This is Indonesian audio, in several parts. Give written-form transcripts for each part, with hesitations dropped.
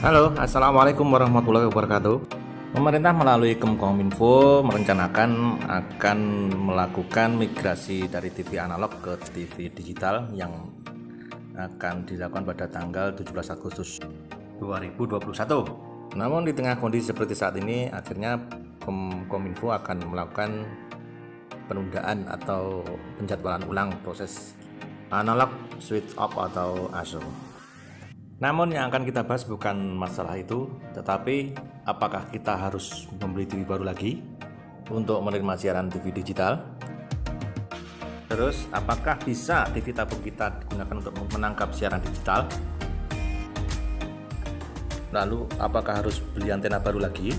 Halo, Assalamualaikum warahmatullahi wabarakatuh. Pemerintah melalui Kemkominfo merencanakan akan melakukan migrasi dari TV analog ke TV digital yang akan dilakukan pada tanggal 17 Agustus 2021. Namun di tengah kondisi seperti saat ini, akhirnya Kominfo akan melakukan penundaan atau penjadwalan ulang proses analog switch off atau ASO. Namun yang akan kita bahas bukan masalah itu, tetapi apakah kita harus membeli TV baru lagi untuk menerima siaran TV digital? Terus apakah bisa TV tabung kita digunakan untuk menangkap siaran digital? Lalu apakah harus beli antena baru lagi?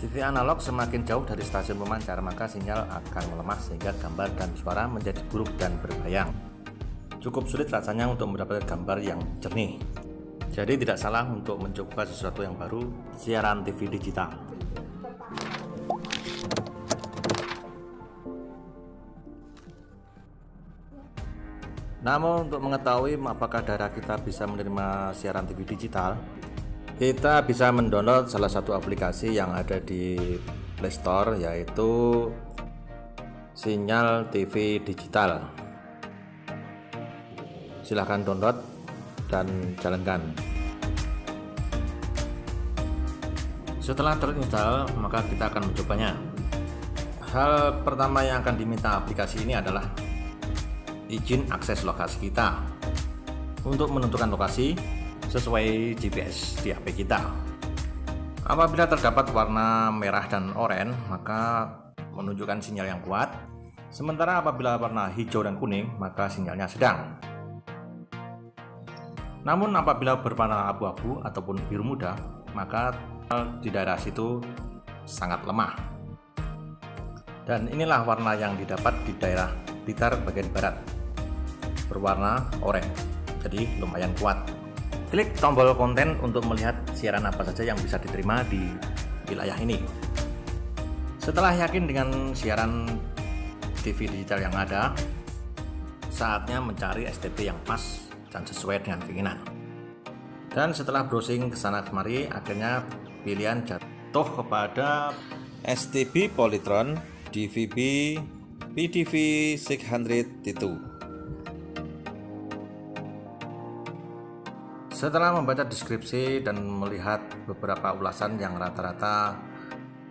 TV analog semakin jauh dari stasiun pemancar, maka sinyal akan melemah sehingga gambar dan suara menjadi buruk dan berbayang. Cukup sulit rasanya untuk mendapatkan gambar yang jernih. Jadi tidak salah untuk mencoba sesuatu yang baru, siaran TV digital. Namun untuk mengetahui apakah daerah kita bisa menerima siaran TV digital, kita bisa mendownload salah satu aplikasi yang ada di Play Store, yaitu Sinyal TV Digital. Silahkan download dan jalankan. Setelah terinstall, maka kita akan mencobanya. Hal pertama yang akan diminta aplikasi ini adalah izin akses lokasi kita untuk menentukan lokasi sesuai GPS di HP kita. Apabila terdapat warna merah dan oranye, maka menunjukkan sinyal yang kuat. Sementara apabila warna hijau dan kuning, maka sinyalnya sedang. Namun apabila berwarna abu-abu ataupun biru muda, maka di daerah situ sangat lemah. Dan inilah warna yang didapat di daerah Blitar bagian barat, berwarna oranye, jadi lumayan kuat. Klik tombol konten untuk melihat siaran apa saja yang bisa diterima di wilayah ini. Setelah yakin dengan siaran TV digital yang ada, saatnya mencari STB yang pas dan sesuai dengan keinginan. Dan setelah browsing ke sana kemari, akhirnya pilihan jatuh kepada STB Polytron DVB PDV 600 T2. Setelah membaca deskripsi dan melihat beberapa ulasan yang rata-rata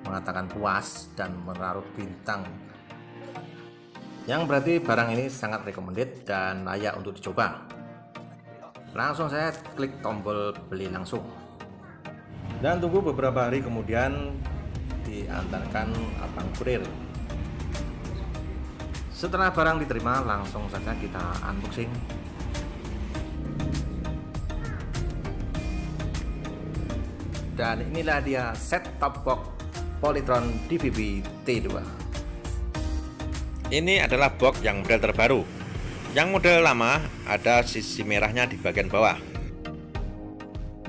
mengatakan puas dan menaruh bintang, yang berarti barang ini sangat recommended dan layak untuk dicoba, langsung saya klik tombol beli langsung dan tunggu beberapa hari kemudian diantarkan abang kurir. Setelah barang diterima, langsung saja kita unboxing. Dan inilah dia set top box Polytron DVB T2. Ini adalah box yang model terbaru. Yang model lama ada sisi merahnya di bagian bawah.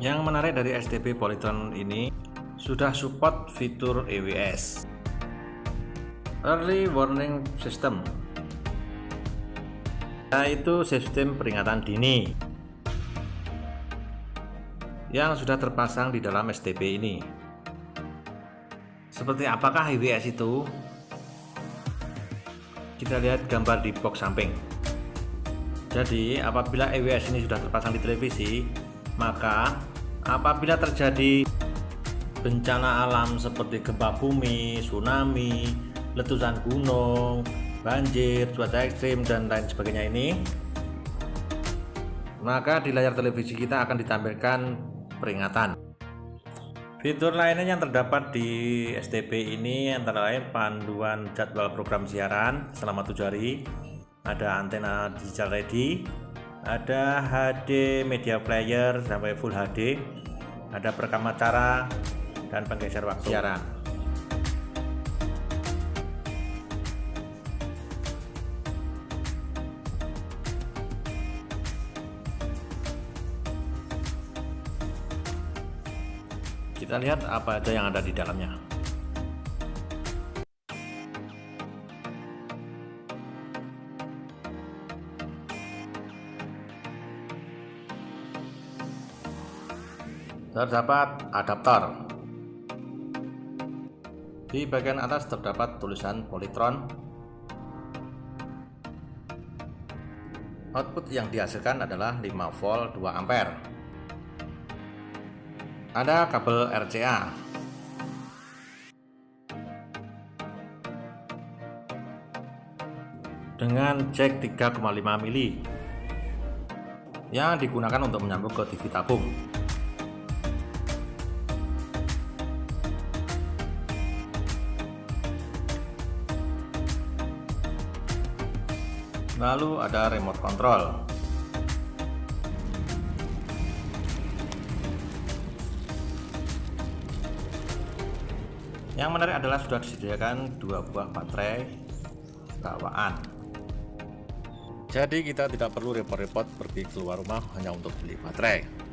Yang menarik dari STB Polytron ini sudah support fitur EWS, Early Warning System, yaitu sistem peringatan dini yang sudah terpasang di dalam STB ini. Seperti apakah EWS itu? Kita lihat gambar di box samping. Jadi apabila EWS ini sudah terpasang di televisi, maka apabila terjadi bencana alam seperti gempa bumi, tsunami, letusan gunung, banjir, cuaca ekstrim dan lain sebagainya ini, maka di layar televisi kita akan ditampilkan peringatan. Fitur lainnya yang terdapat di STB ini antara lain panduan jadwal program siaran selama 7 hari, ada antena digital ready, ada HD media player sampai full HD, ada perekam acara dan penggeser waktu siaran. Kita lihat apa aja yang ada di dalamnya. Terdapat adaptor. Di bagian atas terdapat tulisan Polytron. Output yang dihasilkan adalah 5 volt 2 ampere. Ada kabel RCA. Dengan jack 3,5 mili yang digunakan untuk menyambung ke TV tabung. Lalu ada remote control. Yang menarik adalah sudah disediakan 2 buah baterai bawaan. Jadi kita tidak perlu repot-repot pergi keluar rumah hanya untuk beli baterai.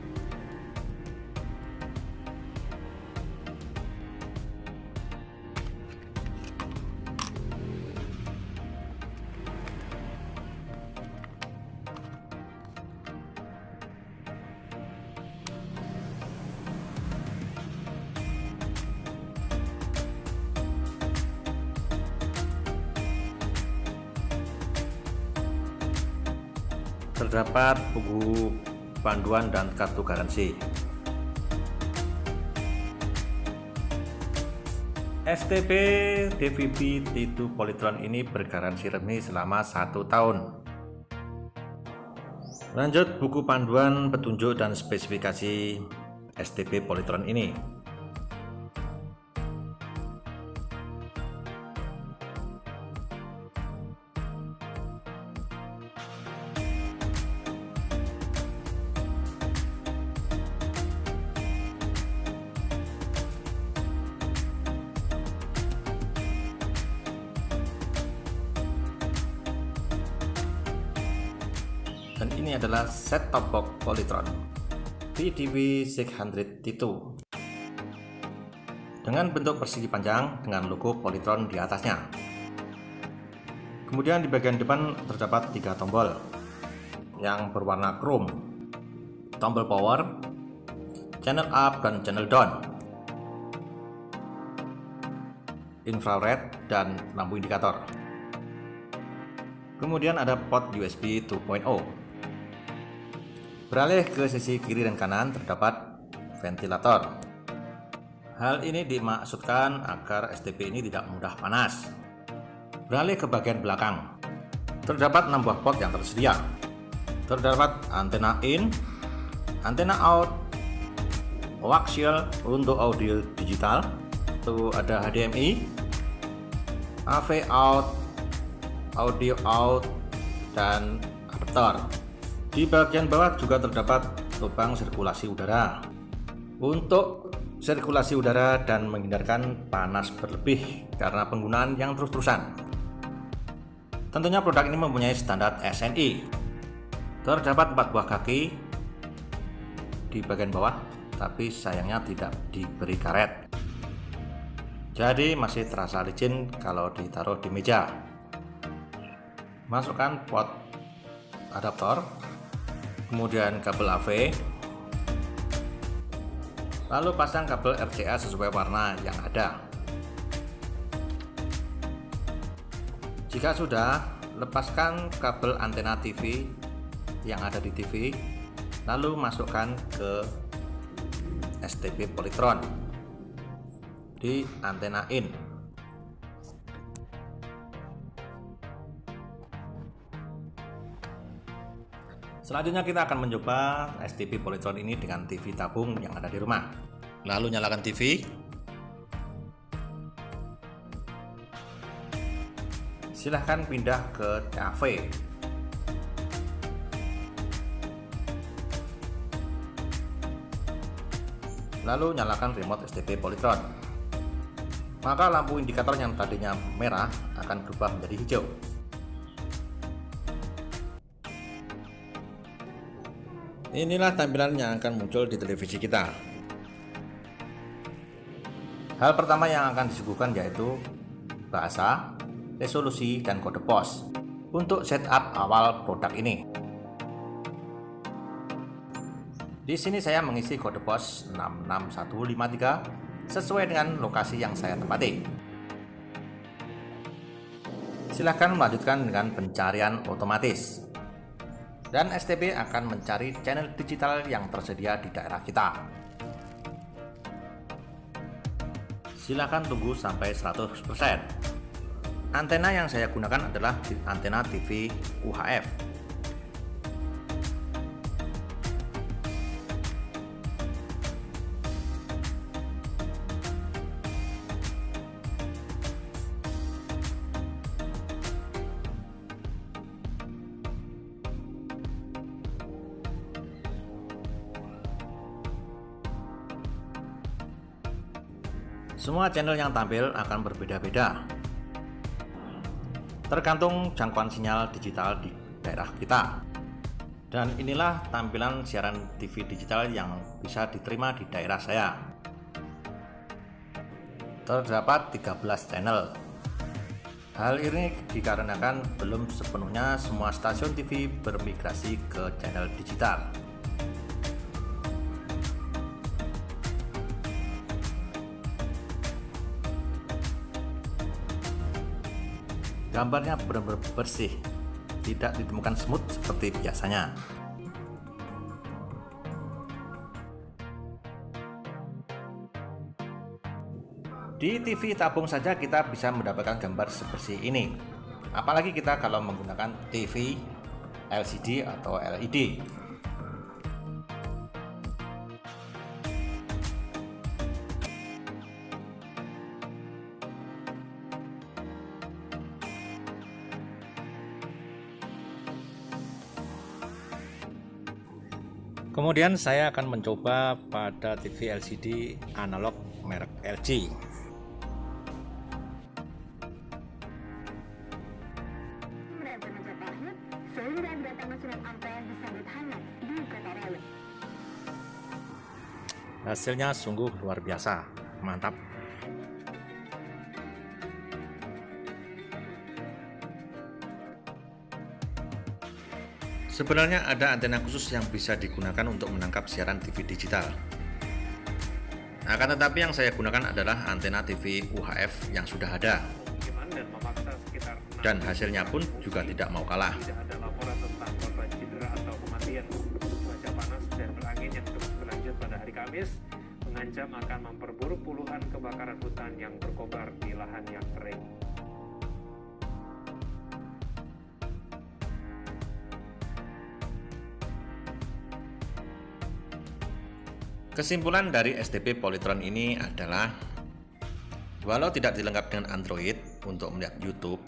Terdapat buku panduan dan kartu garansi. STP DVB T2 Polytron ini bergaransi resmi selama 1 tahun. Lanjut buku panduan, petunjuk dan spesifikasi STP Polytron ini. Dan ini adalah set top box Polytron VDV600 T2 dengan bentuk persegi panjang dengan logo Polytron di atasnya. Kemudian di bagian depan terdapat 3 tombol yang berwarna chrome, tombol power, channel up dan channel down, infrared dan lampu indikator. Kemudian ada port USB 2.0. Beralih ke sisi kiri dan kanan terdapat ventilator. Hal ini dimaksudkan agar STP ini tidak mudah panas. Beralih ke bagian belakang. Terdapat 6 buah port yang tersedia. Terdapat antena in, antena out, coaxial untuk audio digital, itu ada HDMI, AV out, audio out, dan adaptor. Di bagian bawah juga terdapat lubang sirkulasi udara untuk sirkulasi udara dan menghindarkan panas berlebih karena penggunaan yang terus-terusan. Tentunya produk ini mempunyai standar SNI. Terdapat 4 buah kaki di bagian bawah, tapi sayangnya tidak diberi karet. Jadi masih terasa licin kalau ditaruh di meja. Masukkan port adaptor, kemudian kabel AV, lalu pasang kabel RCA sesuai warna yang ada. Jika sudah, lepaskan kabel antena TV yang ada di TV, lalu masukkan ke STP Polytron di antena in. Selanjutnya kita akan mencoba STP Polytron ini dengan TV tabung yang ada di rumah. Lalu nyalakan TV. Silahkan pindah ke AV. Lalu nyalakan remote STP Polytron. Maka lampu indikator yang tadinya merah akan berubah menjadi hijau. Inilah tampilan yang akan muncul di televisi kita. Hal pertama yang akan disuguhkan yaitu bahasa, resolusi, dan kode pos untuk setup awal produk ini. Di sini saya mengisi kode pos 66153 sesuai dengan lokasi yang saya tempati. Silahkan melanjutkan dengan pencarian otomatis. Dan STB akan mencari channel digital yang tersedia di daerah kita. Silahkan tunggu sampai 100%. Antena yang saya gunakan adalah antena TV UHF. Semua channel yang tampil akan berbeda-beda, tergantung jangkauan sinyal digital di daerah kita. Dan inilah tampilan siaran TV digital yang bisa diterima di daerah saya. Terdapat 13 channel. Hal ini dikarenakan belum sepenuhnya semua stasiun TV bermigrasi ke channel digital. Gambarnya benar-benar bersih, tidak ditemukan smooth seperti biasanya. Di TV tabung saja kita bisa mendapatkan gambar sebersih ini, apalagi kita kalau menggunakan TV LCD atau LED. Kemudian saya akan mencoba pada TV LCD analog merek LG. Hasilnya sungguh luar biasa, mantap. Sebenarnya ada antena khusus yang bisa digunakan untuk menangkap siaran TV digital. Akan tetapi yang saya gunakan adalah antena TV UHF yang sudah ada. Dan hasilnya pun juga tidak mau kalah. Tidak ada laporan tentang korban cedera atau kematian. Cuaca panas dan berangin yang terus berlanjut pada hari Kamis mengancam akan memperburuk puluhan kebakaran hutan yang berkobar di lahan yang kering. Kesimpulan dari STB Polytron ini adalah, walau tidak dilengkapi dengan Android untuk melihat YouTube,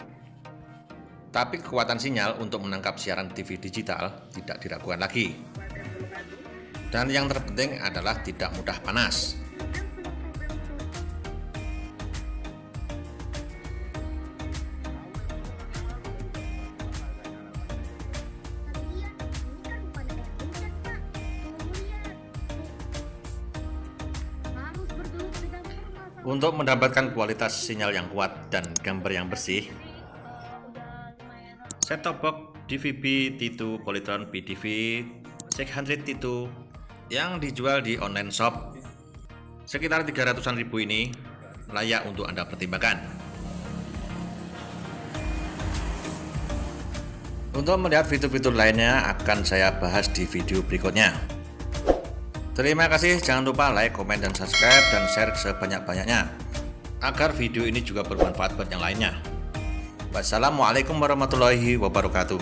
tapi kekuatan sinyal untuk menangkap siaran TV digital tidak diragukan lagi. Dan yang terpenting adalah tidak mudah panas. Untuk mendapatkan kualitas sinyal yang kuat dan gambar yang bersih, set-top box DVB T2 Polytron PDV 600 T2 yang dijual di online shop sekitar 300-an ribu ini layak untuk Anda pertimbangkan. Untuk melihat fitur-fitur lainnya akan saya bahas di video berikutnya. Terima kasih, jangan lupa like, komen, dan subscribe, dan share sebanyak-banyaknya agar video ini juga bermanfaat buat yang lainnya. Wassalamualaikum warahmatullahi wabarakatuh.